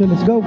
let's go.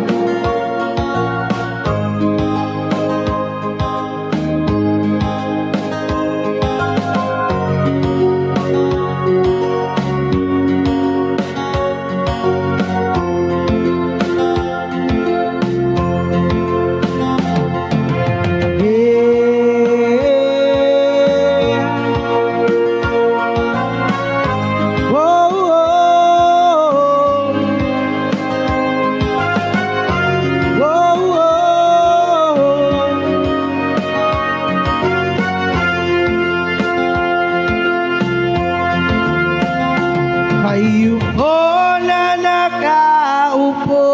Kayo po na nakaupo,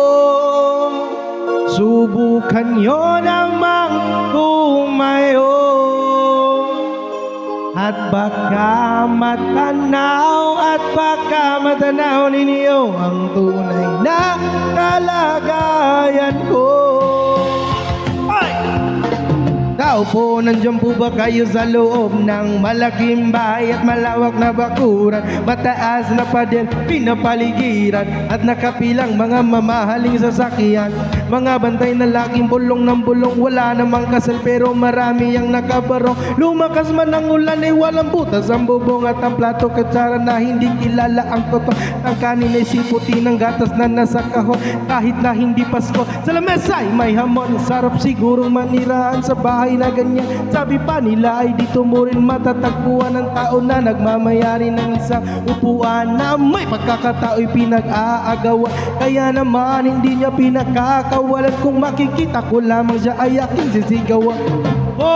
subukan nyo namang tumayo, at baka matanaw ninyo ang tunay na kalagayan ko. Tao po, nandiyan po ba kayo sa loob ng malaking bahay at malawak na bakuran? Mataas na pader, pinapaligiran at nakapilang mga mamahaling sasakyan. Mga bantay na laking bulong ng bulong, wala namang kasal pero marami ang nakabarong. Lumakas man ang ulan ay walang butas ang bubong at ang plato katsara na hindi kilala ang totoo. Ang kanin ay siputi ng gatas na nasa kahon kahit na hindi Pasko. Sa lamesa ay may hamon, sarap sigurong manirahan sa bahay na ganyan. Sabi pa nila ay dito mo rin matatagpuan ng tao na nagmamayari ng isang upuan na may pagkakatao'y pinag-aagawan. Kaya naman hindi niya pinakakawalan, kung makikita ko lamang siya ay aking sisigawan. O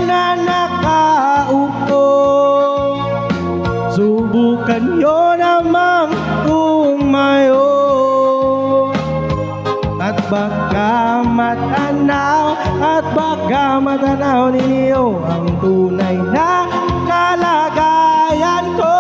na nakaupo, subukan nyo namang tumayo, at baka matanaw ninyo ang tunay na kalagayan ko.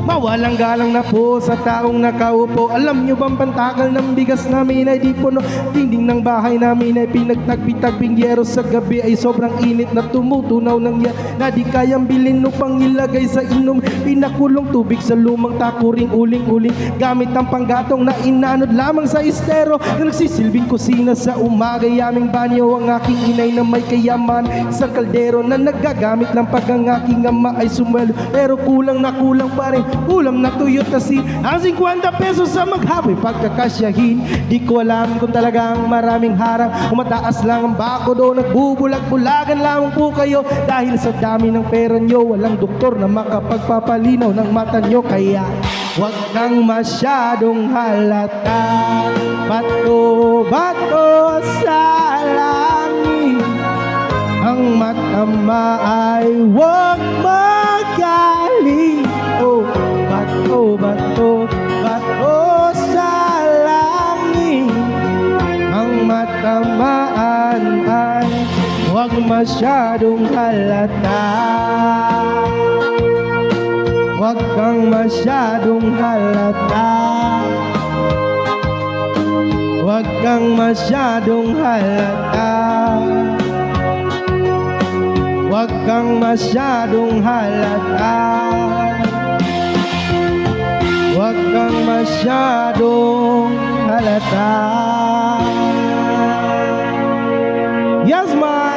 Mawalang galang na po sa taong nakaupo. Alam nyo bang pantakal ng bigas namin ay di puno? Dingding ng bahay namin ay pinagtagpi-tagping yero. Sa gabi ay sobrang init na tumutunaw ng yan na di kayang bilhin upang ilagay sa inom. Pinakulong tubig sa lumang takuring uling-uling gamit ang panggatong na inanod lamang sa estero na nagsisilbing kusina sa umaga. Yaming banyo ang aking inay na may kayaman, isang kaldero na nagagamit lang pag ang aking ama ay sumwelo. Pero kulang na kulang pa rin, ulam na tuyot na ang 50 pesos sa maghapoy pagkakasyahin. Di ko alam kung talagang maraming harang o mataas lang ang bako do. Nagbubulag-bulagan lamang po kayo dahil sa dami ng pera nyo. Walang doktor na makapagpapalinaw ng mata nyo. Kaya wag kang masyadong halata, bato-bato sa langit. Ang matama ay wag magaling. Oh, bato sa langit. Ang matamaan ay huwag masyadong halata. Huwag kang masyadong halata. Huwag kang masyadong halata. Huwag kang masyadong halata. Huwag kang masyadong halata. Yes, ma.